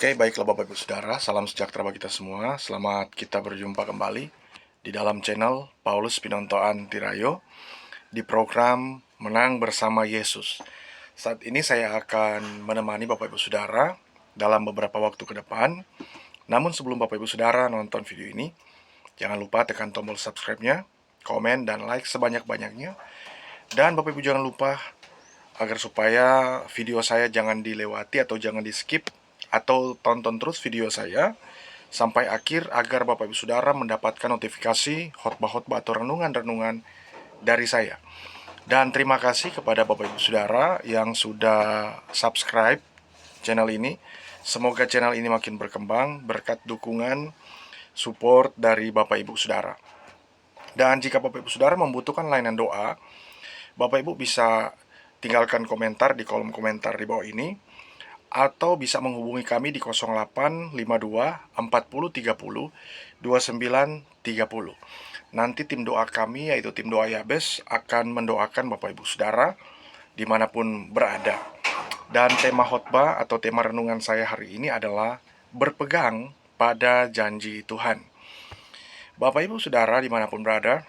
Oke, baiklah Bapak Ibu Saudara, salam sejahtera bagi kita semua. Selamat kita berjumpa kembali di dalam channel Paulus Pinontoan Tirayo di program Menang Bersama Yesus. Saat ini saya akan menemani Bapak Ibu Saudara dalam beberapa waktu ke depan. Namun sebelum Bapak Ibu Saudara nonton video ini, jangan lupa tekan tombol subscribe-nya, komen, dan like sebanyak-banyaknya. Dan Bapak Ibu jangan lupa agar supaya video saya jangan dilewati atau jangan di-skip, atau tonton terus video saya sampai akhir agar Bapak Ibu Saudara mendapatkan notifikasi khotbah-khotbah atau renungan-renungan dari saya. Dan terima kasih kepada Bapak Ibu Saudara yang sudah subscribe channel ini. Semoga channel ini makin berkembang berkat dukungan support dari Bapak Ibu Saudara. Dan jika Bapak Ibu Saudara membutuhkan layanan doa, Bapak Ibu bisa tinggalkan komentar di kolom komentar di bawah ini, atau bisa menghubungi kami di 0852 40 30 29 30. Nanti tim doa kami, yaitu tim doa Yabes, akan mendoakan Bapak Ibu Saudara dimanapun berada. Dan tema khotbah atau tema renungan saya hari ini adalah berpegang pada janji Tuhan. Bapak Ibu Saudara dimanapun berada,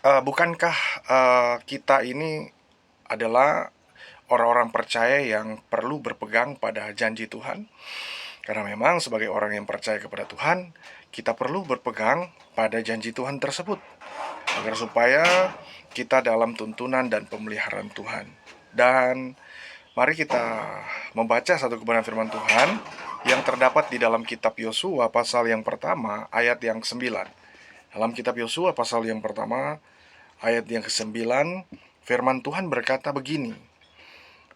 bukankah kita ini adalah orang-orang percaya yang perlu berpegang pada janji Tuhan? Karena memang sebagai orang yang percaya kepada Tuhan, kita perlu berpegang pada janji Tuhan tersebut, agar supaya kita dalam tuntunan dan pemeliharaan Tuhan. Dan mari kita membaca satu kebenaran firman Tuhan yang terdapat di dalam kitab Yosua pasal yang pertama ayat yang ke-9. Dalam kitab Yosua pasal yang pertama ayat yang ke-9, firman Tuhan berkata begini: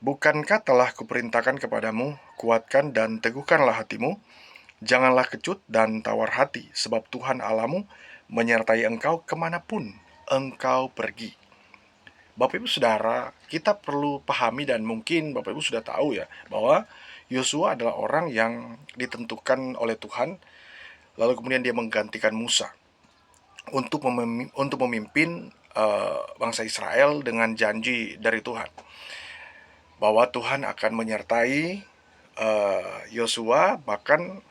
"Bukankah telah kuperintahkan kepadamu, kuatkan dan teguhkanlah hatimu, janganlah kecut dan tawar hati, sebab Tuhan Allahmu menyertai engkau kemanapun engkau pergi." Bapak Ibu Saudara, kita perlu pahami, dan mungkin Bapak Ibu sudah tahu ya, bahwa Yosua adalah orang yang ditentukan oleh Tuhan, lalu kemudian dia menggantikan Musa untuk memimpin bangsa Israel dengan janji dari Tuhan bahwa Tuhan akan menyertai Yosua, bahkan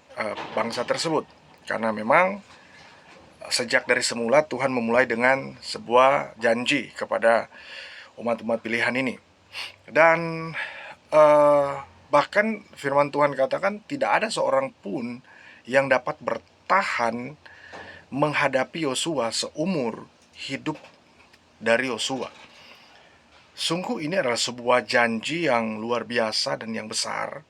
bangsa tersebut. Karena memang sejak dari semula Tuhan memulai dengan sebuah janji kepada umat-umat pilihan ini. Dan bahkan firman Tuhan katakan tidak ada seorang pun yang dapat bertahan menghadapi Yosua seumur hidup dari Yosua. Sungguh ini adalah sebuah janji yang luar biasa dan yang besar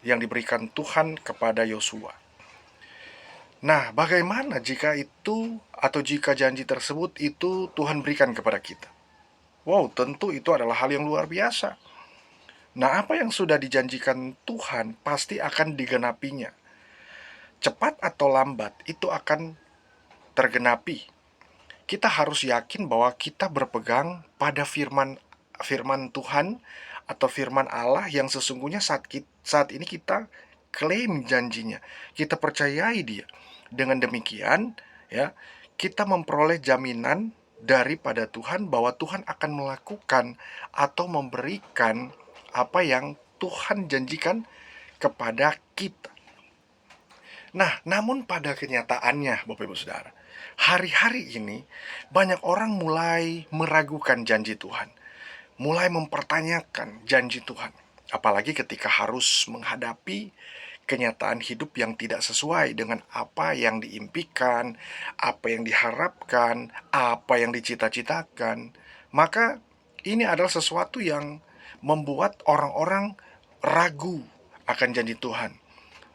yang diberikan Tuhan kepada Yosua. Nah, bagaimana jika itu atau jika janji tersebut itu Tuhan berikan kepada kita? Wow, tentu itu adalah hal yang luar biasa. Nah, apa yang sudah dijanjikan Tuhan pasti akan digenapinya. Cepat atau lambat itu akan tergenapi. Kita harus yakin bahwa kita berpegang pada firman Tuhan atau firman Allah yang sesungguhnya saat ini kita klaim janjinya. Kita percayai dia. Dengan demikian, ya, kita memperoleh jaminan daripada Tuhan bahwa Tuhan akan melakukan atau memberikan apa yang Tuhan janjikan kepada kita. Nah, namun pada kenyataannya, Bapak Ibu Saudara, hari-hari ini banyak orang mulai meragukan janji Tuhan, mulai mempertanyakan janji Tuhan, apalagi ketika harus menghadapi kenyataan hidup yang tidak sesuai dengan apa yang diimpikan, apa yang diharapkan, apa yang dicita-citakan. Maka ini adalah sesuatu yang membuat orang-orang ragu akan janji Tuhan.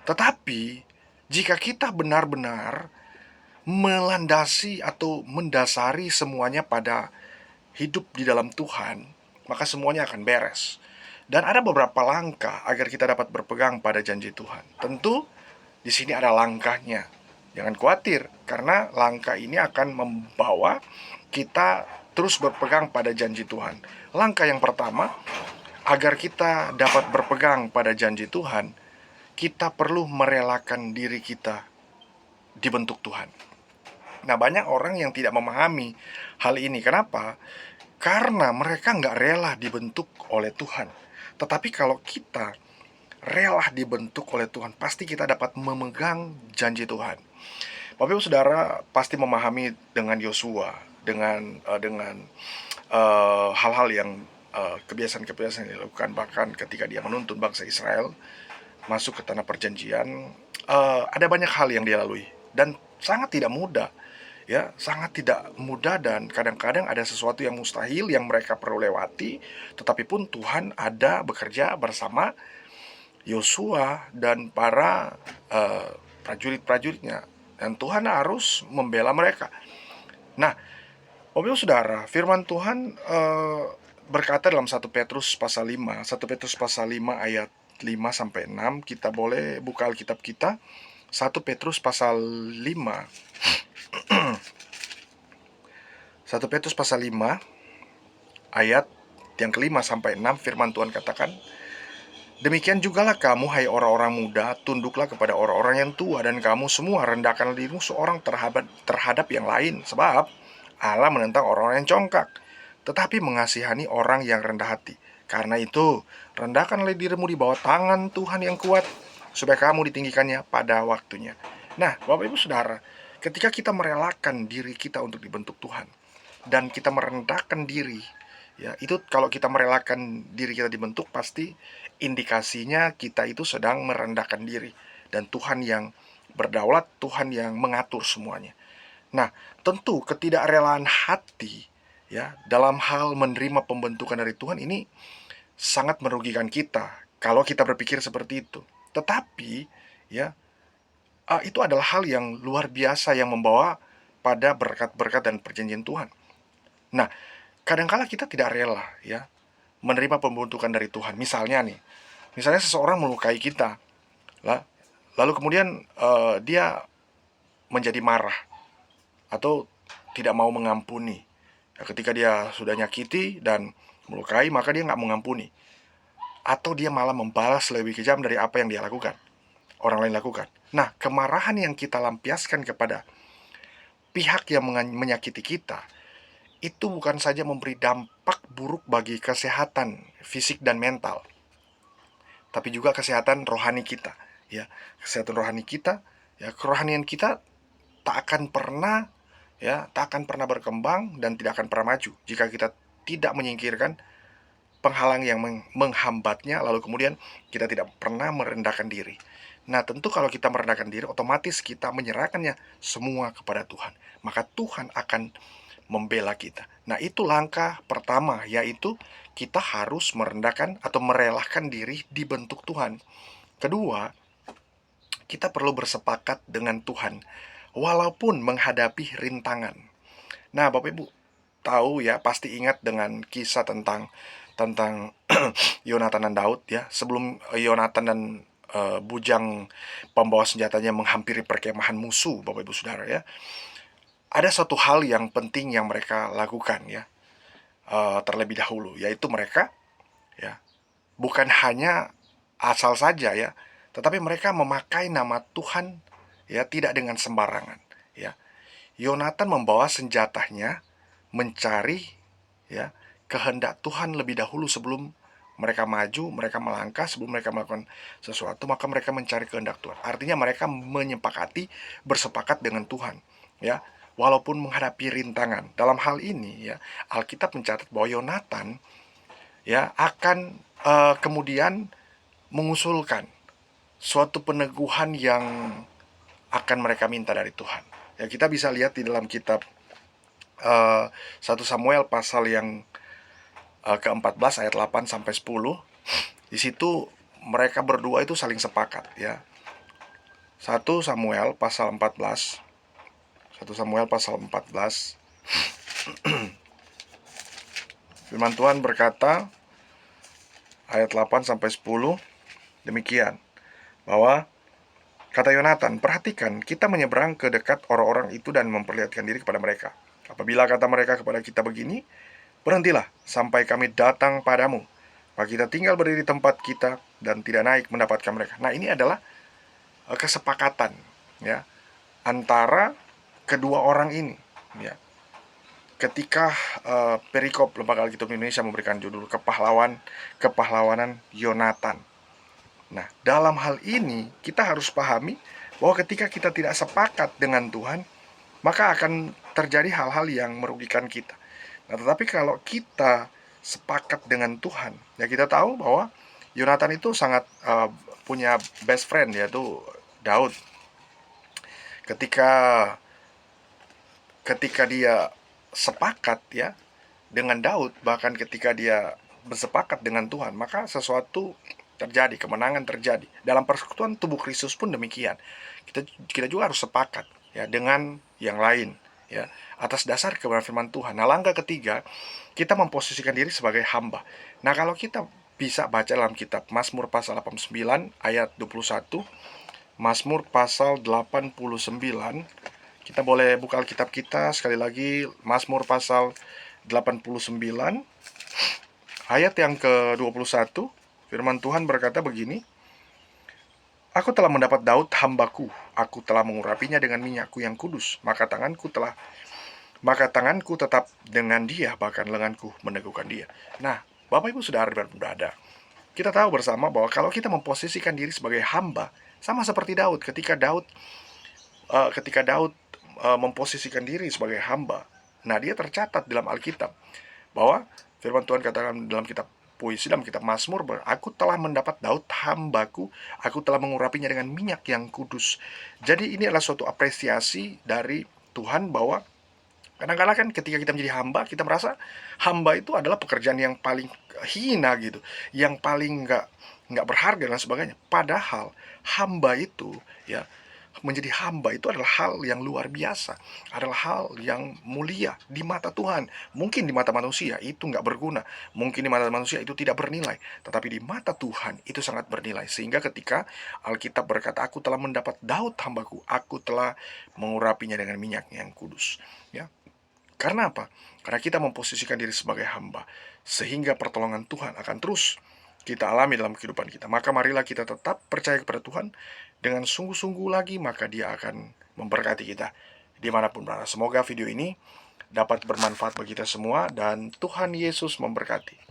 Tetapi jika kita benar-benar melandasi atau mendasari semuanya pada hidup di dalam Tuhan, maka semuanya akan beres. Dan ada beberapa langkah agar kita dapat berpegang pada janji Tuhan. Tentu di sini ada langkahnya. Jangan khawatir, karena langkah ini akan membawa kita terus berpegang pada janji Tuhan. Langkah yang pertama, agar kita dapat berpegang pada janji Tuhan, kita perlu merelakan diri kita dibentuk Tuhan. Nah, banyak orang yang tidak memahami hal ini. Kenapa? Karena mereka nggak rela dibentuk oleh Tuhan. Tetapi kalau kita rela dibentuk oleh Tuhan, pasti kita dapat memegang janji Tuhan. Bapak Ibu Saudara pasti memahami dengan Yosua, dengan hal-hal yang kebiasaan-kebiasaan yang dilakukan, bahkan ketika dia menuntun bangsa Israel masuk ke tanah perjanjian, ada banyak hal yang dia lalui dan sangat tidak mudah, ya, sangat tidak mudah, dan kadang-kadang ada sesuatu yang mustahil yang mereka perlu lewati, tetapi pun Tuhan ada bekerja bersama Yosua dan para prajurit-prajuritnya, dan Tuhan harus membela mereka. Nah, Bapak Ibu Saudara, firman Tuhan berkata dalam 1 Petrus pasal 5 ayat 5 sampai 6. Kita boleh buka Alkitab kita. 1 Petrus pasal 5. 1 Petrus pasal 5 ayat yang kelima sampai 6, firman Tuhan katakan, demikian jugalah kamu, hai orang-orang muda, tunduklah kepada orang-orang yang tua, dan kamu semua rendahkanlah dirimu seorang terhadap yang lain, sebab Allah menentang orang-orang yang congkak, tetapi mengasihani orang yang rendah hati. Karena itu, rendahkanlah dirimu di bawah tangan Tuhan yang kuat, supaya kamu ditinggikannya pada waktunya. Nah, Bapak Ibu Saudara, ketika kita merelakan diri kita untuk dibentuk Tuhan, dan kita merendahkan diri, ya, itu kalau kita merelakan diri kita dibentuk, pasti indikasinya kita itu sedang merendahkan diri, dan Tuhan yang berdaulat, Tuhan yang mengatur semuanya. Nah, tentu ketidakrelaan hati, ya, dalam hal menerima pembentukan dari Tuhan ini sangat merugikan kita kalau kita berpikir seperti itu. Tetapi, ya, itu adalah hal yang luar biasa yang membawa pada berkat-berkat dan perjanjian Tuhan. Nah, kadangkala kita tidak rela, ya, menerima pembentukan dari Tuhan. Misalnya seseorang melukai kita, lalu kemudian dia menjadi marah atau tidak mau mengampuni. Ya, ketika dia sudah nyakiti dan melukai, maka dia nggak mengampuni, atau dia malah membalas lebih kejam dari apa yang dia lakukan, orang lain lakukan. Nah, kemarahan yang kita lampiaskan kepada pihak yang menyakiti kita, itu bukan saja memberi dampak buruk bagi kesehatan fisik dan mental, tapi juga kesehatan rohani kita, ya. Kesehatan rohani kita, ya, kerohanian kita tak akan pernah, ya, tak akan pernah berkembang dan tidak akan pernah maju jika kita tidak menyingkirkan penghalang yang menghambatnya, lalu kemudian kita tidak pernah merendahkan diri. Nah, tentu kalau kita merendahkan diri, otomatis kita menyerahkannya semua kepada Tuhan. Maka Tuhan akan membela kita. Nah, itu langkah pertama, yaitu kita harus merendahkan atau merelakan diri dibentuk Tuhan. Kedua, kita perlu bersepakat dengan Tuhan walaupun menghadapi rintangan. Nah, Bapak Ibu tahu, ya, pasti ingat dengan kisah tentang Yonatan dan Daud, ya. Sebelum Yonatan dan bujang pembawa senjatanya menghampiri perkemahan musuh, Bapak Ibu Saudara, ya, ada satu hal yang penting yang mereka lakukan, ya, terlebih dahulu, yaitu mereka, ya, bukan hanya asal saja, ya, tetapi mereka memakai nama Tuhan, ya, tidak dengan sembarangan, ya. Yonatan membawa senjatanya mencari, ya, kehendak Tuhan lebih dahulu sebelum mereka maju, mereka melangkah, sebelum mereka melakukan sesuatu, maka mereka mencari kehendak Tuhan. Artinya mereka menyepakati, bersepakat dengan Tuhan, ya, walaupun menghadapi rintangan. Dalam hal ini, ya, Alkitab mencatat bahwa Yonatan, ya, akan kemudian mengusulkan suatu peneguhan yang akan mereka minta dari Tuhan. Ya, kita bisa lihat di dalam kitab 1 Samuel pasal yang ke-14 ayat 8 sampai 10. Di situ mereka berdua itu saling sepakat, ya. 1 Samuel pasal 14. 1 Samuel pasal 14. Firman Tuhan berkata ayat 8 sampai 10 demikian, bahwa kata Yonatan, perhatikan, kita menyeberang ke dekat orang-orang itu dan memperlihatkan diri kepada mereka. Apabila kata mereka kepada kita begini, berhentilah sampai kami datang padamu, maka kita tinggal berdiri di tempat kita dan tidak naik mendapatkan mereka. Nah, ini adalah kesepakatan, ya, antara kedua orang ini, ya. Ketika perikop Lembaga Alkitab Indonesia memberikan judul kepahlawanan Yonatan. Nah, dalam hal ini kita harus pahami bahwa ketika kita tidak sepakat dengan Tuhan, maka akan terjadi hal-hal yang merugikan kita. Nah, tetapi kalau kita sepakat dengan Tuhan, ya kita tahu bahwa Yonatan itu sangat punya best friend, yaitu Daud. Ketika ketika dia sepakat ya dengan Daud, bahkan ketika dia bersepakat dengan Tuhan, maka sesuatu terjadi, kemenangan terjadi. Dalam persekutuan tubuh Kristus pun demikian. Kita juga harus sepakat ya dengan yang lain ya atas dasar kebenaran firman Tuhan. Nah, langkah ketiga, kita memposisikan diri sebagai hamba. Nah, kalau kita bisa baca dalam kitab Mazmur pasal 89 ayat 21, Mazmur pasal 89, kita boleh buka Alkitab kita sekali lagi, Mazmur pasal 89 ayat yang ke-21. Firman Tuhan berkata begini, Aku telah mendapat Daud hambaku, aku telah mengurapinya dengan minyakku yang kudus, maka tanganku tetap dengan dia, bahkan lenganku meneguhkan dia. Nah, Bapak Ibu Saudara dan Bunda, kita tahu bersama bahwa kalau kita memposisikan diri sebagai hamba, sama seperti Daud, ketika Daud memposisikan diri sebagai hamba, nah dia tercatat dalam Alkitab bahwa firman Tuhan katakan dalam kitab puisi, dalam kitab Mazmur, aku telah mendapat Daud hambaku, aku telah mengurapinya dengan minyak yang kudus. Jadi ini adalah suatu apresiasi dari Tuhan bahwa kadang-kadang kan ketika kita menjadi hamba, kita merasa hamba itu adalah pekerjaan yang paling hina gitu, yang paling nggak berharga dan sebagainya. Padahal hamba itu ya, menjadi hamba itu adalah hal yang luar biasa, adalah hal yang mulia di mata Tuhan. Mungkin di mata manusia itu nggak berguna, mungkin di mata manusia itu tidak bernilai, tetapi di mata Tuhan itu sangat bernilai. Sehingga ketika Alkitab berkata, aku telah mendapat Daud hambaku, aku telah mengurapinya dengan minyak yang kudus. Ya, karena apa? Karena kita memposisikan diri sebagai hamba, sehingga pertolongan Tuhan akan terus kita alami dalam kehidupan kita. Maka marilah kita tetap percaya kepada Tuhan dengan sungguh-sungguh lagi, maka Dia akan memberkati kita dimanapun berada. Semoga video ini dapat bermanfaat bagi kita semua, dan Tuhan Yesus memberkati.